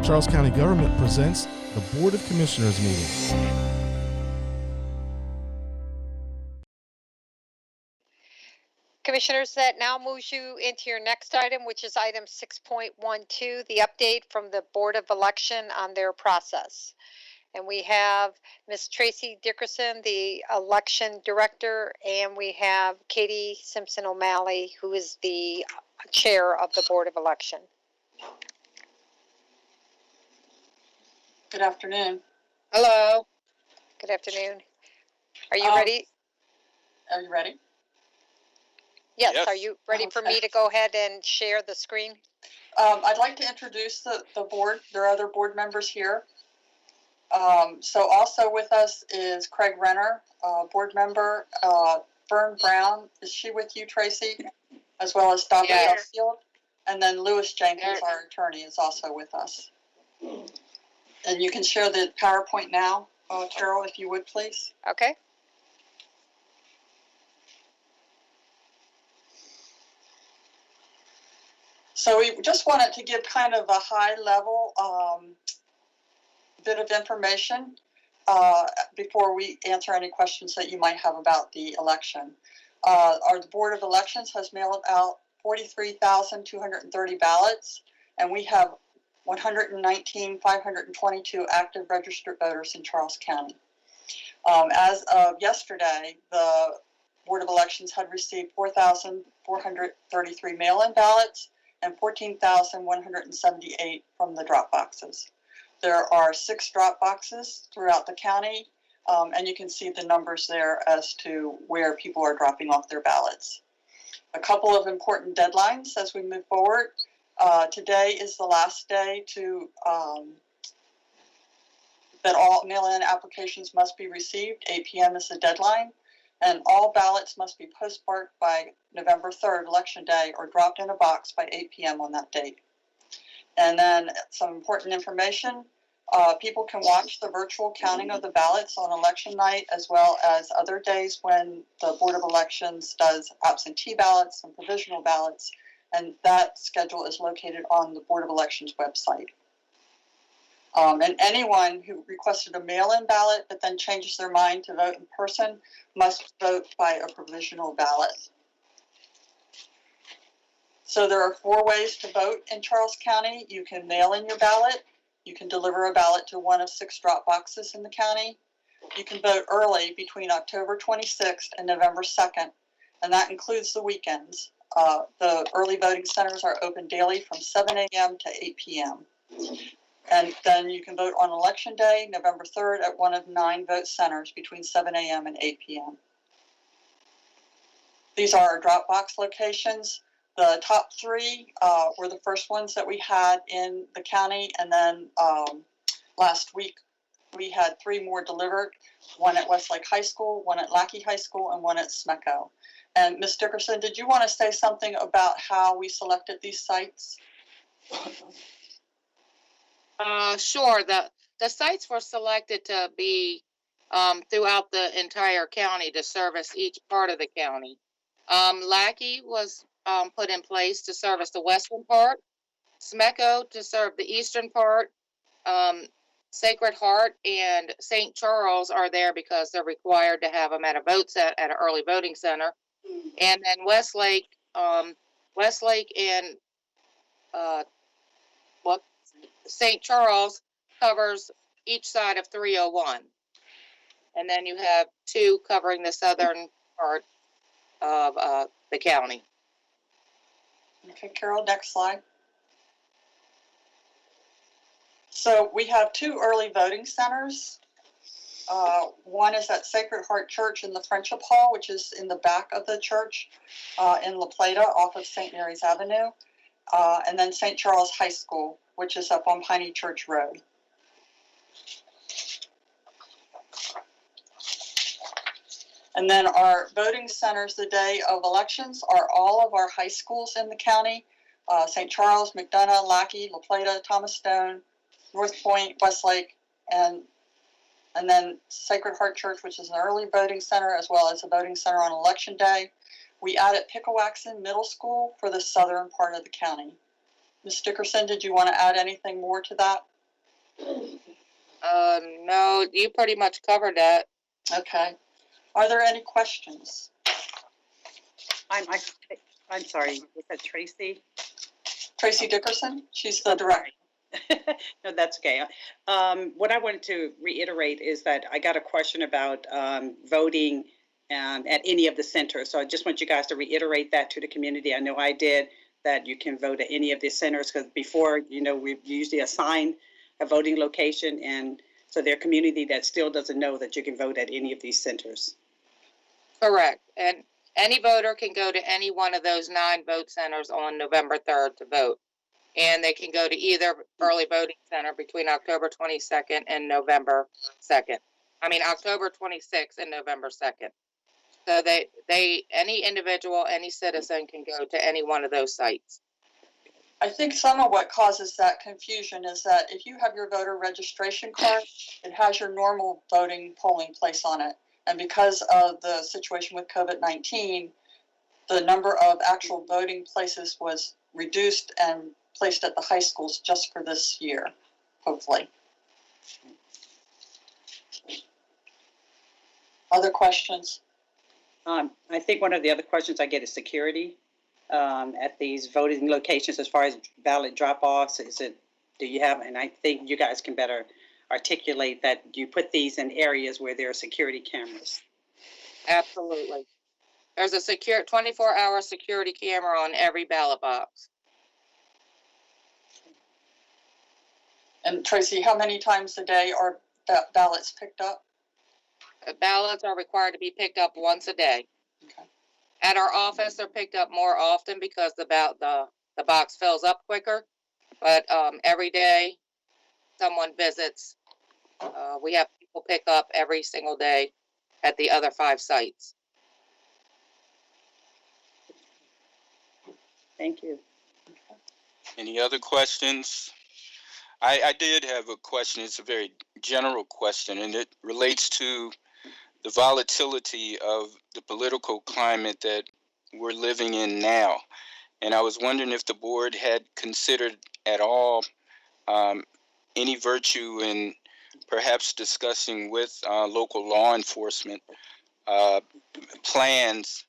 Charles County Government presents the Board of Commissioners meeting. Commissioners, that now moves you into your next item, which is item 6.12, the update from the Board of Election on their process. And we have Ms. Tracy Dickerson, the election director, and we have Katie Simpson O'Malley, who is the chair of the Board of Election. Good afternoon. Hello. Good afternoon. Are you ready? Are you ready? Yes. Are you ready for me to go ahead and share the screen? I'd like to introduce the board. There are other board members here. So also with us is Craig Renner, board member. Fern Brown, is she with you, Tracy? As well as Dr. Duffield. And then Lewis Jenkins, our attorney, is also with us. And you can share the PowerPoint now, Carol, if you would, please. Okay. So we just wanted to give kind of a high level bit of information before we answer any questions that you might have about the election. Our Board of Elections has mailed out 43,230 ballots, and we have 119,522 active registered voters in Charles County. As of yesterday, the Board of Elections had received 4,433 mail-in ballots and 14,178 from the drop boxes. There are 6 drop boxes throughout the county, and you can see the numbers there as to where people are dropping off their ballots. A couple of important deadlines as we move forward. Today is the last day that all mail-in applications must be received. 8 p.m. is the deadline. And all ballots must be postmarked by November 3rd, Election Day, or dropped in a box by 8 p.m. on that date. And then some important information. People can watch the virtual counting of the ballots on election night, as well as other days when the Board of Elections does absentee ballots and provisional ballots. And that schedule is located on the Board of Elections website. And anyone who requested a mail-in ballot but then changes their mind to vote in person must vote by a provisional ballot. So there are 4 ways to vote in Charles County. You can mail in your ballot. You can deliver a ballot to one of 6 drop boxes in the county. You can vote early between October 26th and November 2nd, and that includes the weekends. The early voting centers are open daily from 7 a.m. to 8 p.m. And then you can vote on Election Day, November 3rd, at one of 9 vote centers between 7 a.m. and 8 p.m. These are our Dropbox locations. The top 3 were the first ones that we had in the county, and then last week we had 3 more delivered, one at Westlake High School, one at Lackey High School, and one at Smecco. And Ms. Dickerson, did you want to say something about how we selected these sites? Sure. The sites were selected to be throughout the entire county to service each part of the county. Lackey was put in place to service the western part, Smecco to serve the eastern part, Sacred Heart and St. Charles are there because they're required to have them at a vote set at an early voting center, and then Westlake and St. Charles covers each side of 301. And then you have 2 covering the southern part of the county. Okay, Carol, next slide. So we have 2 early voting centers. One is at Sacred Heart Church in the Friendship Hall, which is in the back of the church in La Plata off of St. Mary's Avenue. And then St. Charles High School, which is up on Piney Church Road. And then our voting centers the day of elections are all of our high schools in the county, St. Charles, McDonough, Lackey, La Plata, Thomas Stone, North Point, Westlake, and then Sacred Heart Church, which is an early voting center, as well as a voting center on Election Day. We added Pickawaxen Middle School for the southern part of the county. Ms. Dickerson, did you want to add anything more to that? No, you pretty much covered that. Okay. Are there any questions? I'm sorry, was that Tracy? Tracy Dickerson, she's the director. No, that's okay. What I wanted to reiterate is that I got a question about voting at any of the centers. So I just want you guys to reiterate that to the community. I know I did, that you can vote at any of the centers, because before, we usually assign a voting location, and so their community that still doesn't know that you can vote at any of these centers. Correct. And any voter can go to any one of those 9 vote centers on November 3rd to vote. And they can go to either early voting center between October 22nd and November 2nd. October 26th and November 2nd. So any individual, any citizen can go to any one of those sites. I think some of what causes that confusion is that if you have your voter registration card, it has your normal voting polling place on it. And because of the situation with COVID-19, the number of actual voting places was reduced and placed at the high schools just for this year, hopefully. Other questions? I think one of the other questions I get is security at these voting locations as far as ballot drop-offs. Do you have, and I think you guys can better articulate that, you put these in areas where there are security cameras? Absolutely. There's a 24-hour security camera on every ballot box. And Tracy, how many times a day are ballots picked up? Ballots are required to be picked up once a day. Okay. At our office, they're picked up more often because the box fills up quicker. But every day, someone visits. We have people pick up every single day at the other 5 sites. Thank you. Any other questions? I did have a question. It's a very general question, and it relates to the volatility of the political climate that we're living in now. And I was wondering if the board had considered at all any virtue in perhaps discussing with local law enforcement plans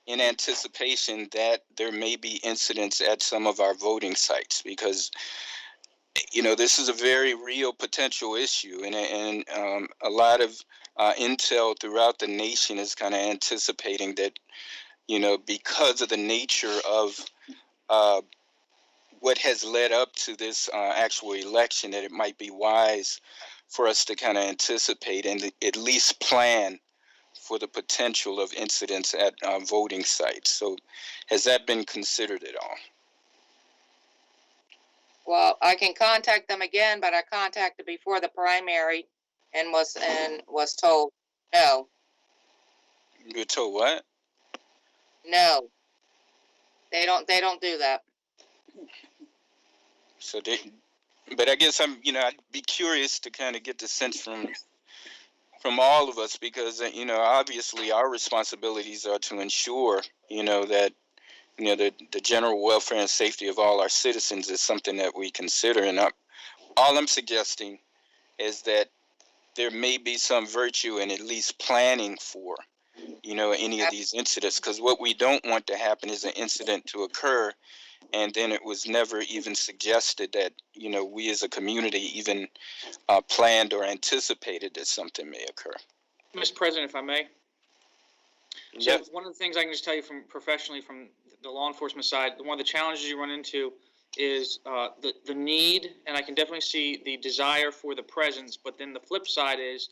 in anticipation that there may be incidents at some of our voting sites, because this is a very real potential issue, and a lot of intel throughout the nation is kind of anticipating that, because of the nature of what has led up to this actual election, that it might be wise for us to kind of anticipate and at least plan for the potential of incidents at voting sites. So has that been considered at all? Well, I can contact them again, but I contacted before the primary and was told no. You were told what? No. They don't do that. So but I guess I'd be curious to kind of get the sense from all of us, because obviously our responsibilities are to ensure that the general welfare and safety of all our citizens is something that we consider. And all I'm suggesting is that there may be some virtue in at least planning for any of these incidents, because what we don't want to happen is an incident to occur and then it was never even suggested that we as a community even planned or anticipated that something may occur. Mr. President, if I may. So Yep. one of the things I can just tell you from professionally from the law enforcement side, one of the challenges you run into is the need, and I can definitely see the desire for the presence, but then the flip side is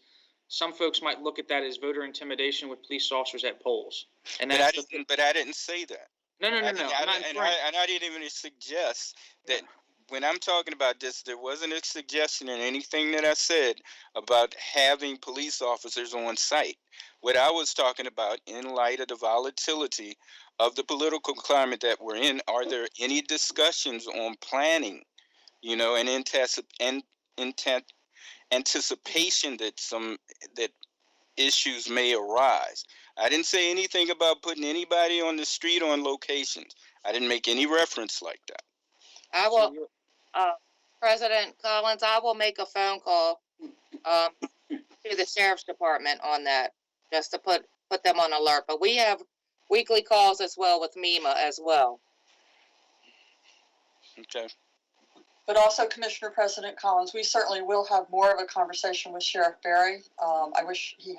some folks might look at that as voter intimidation with police officers at polls. And But that's I didn't say that. No. I didn't even suggest that. When I'm talking about this, there wasn't a suggestion in anything that I said about having police officers on site. What I was talking about, in light of the volatility of the political climate that we're in, are there any discussions on planning, and anticipation that issues may arise? I didn't say anything about putting anybody on the street on locations. I didn't make any reference like that. I will, President Collins, I will make a phone call, to the sheriff's department on that, just to put them on alert. But we have weekly calls as well with MEMA as well. Okay. But also, Commissioner President Collins, we certainly will have more of a conversation with Sheriff Barry. I wish he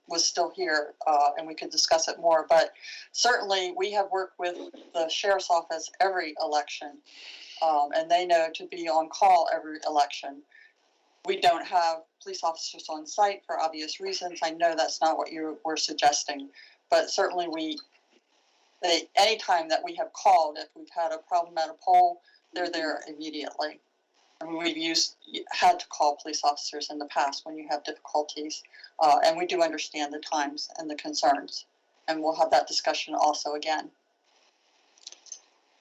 was still here and we could discuss it more. But certainly, we have worked with the sheriff's office every election, and they know to be on call every election. We don't have police officers on site for obvious reasons. I know that's not what you were suggesting, but certainly anytime that we have called, if we've had a problem at a poll, they're there immediately. I mean, we've had to call police officers in the past when you have difficulties, and we do understand the times and the concerns, and we'll have that discussion also again.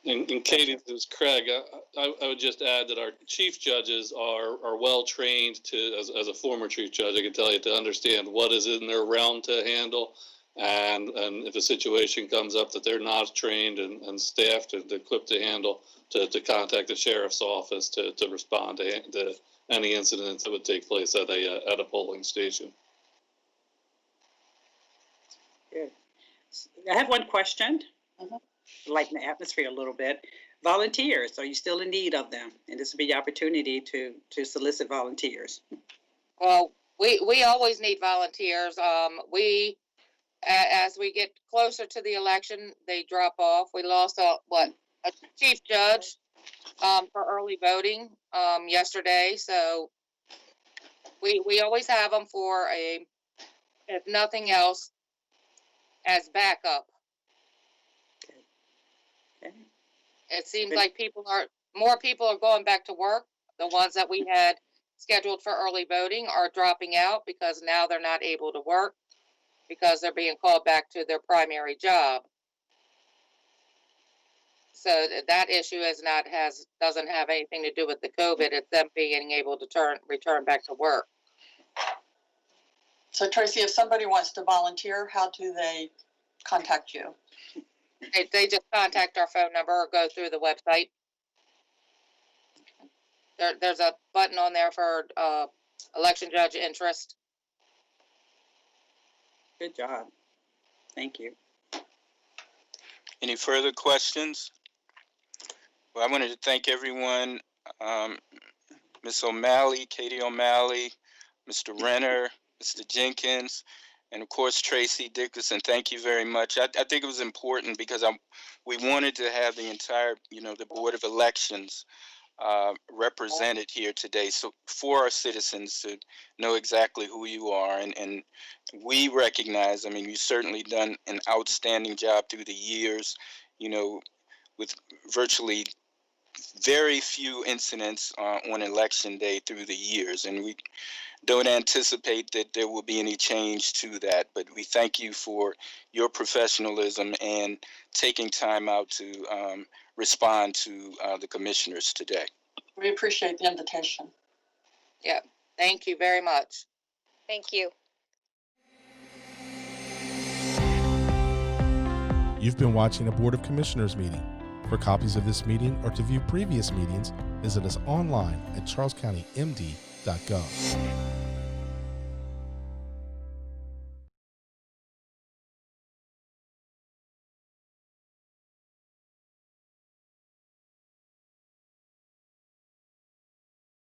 And Katie, this is Craig. I would just add that our chief judges are well trained to, as a former chief judge, I can tell you, to understand what is in their realm to handle. And if a situation comes up that they're not trained and staffed and equipped to handle, to contact the sheriff's office to respond to any incidents that would take place at a polling station. Good. I have one question. Lighten the atmosphere a little bit. Volunteers, are you still in need of them? And this would be your opportunity to solicit volunteers. Well, we always need volunteers. As we get closer to the election, they drop off. We lost a chief judge for early voting yesterday, so we always have them for if nothing else, as backup. Okay. It seems like more people are going back to work. The ones that we had scheduled for early voting are dropping out because now they're not able to work because they're being called back to their primary job. So that issue doesn't have anything to do with the COVID. It's them being able to return back to work. So Tracy, if somebody wants to volunteer, how do they contact you? They just contact our phone number or go through the website. There's a button on there for election judge interest. Good job. Thank you. Any further questions? Well, I wanted to thank everyone, Ms. O'Malley, Katie O'Malley, Mr. Renner, Mr. Jenkins, and of course, Tracy Dickerson. Thank you very much. I think it was important because we wanted to have the entire, the Board of Elections represented here today, so for our citizens to know exactly who you are, and we recognize, you've certainly done an outstanding job through the years, with virtually very few incidents on election day through the years, and we don't anticipate that there will be any change to that, but we thank you for your professionalism and taking time out to respond to the commissioners today. We appreciate the invitation. Yeah, thank you very much. Thank you. You've been watching a Board of Commissioners meeting. For copies of this meeting or to view previous meetings, visit us online at charlescountymd.gov.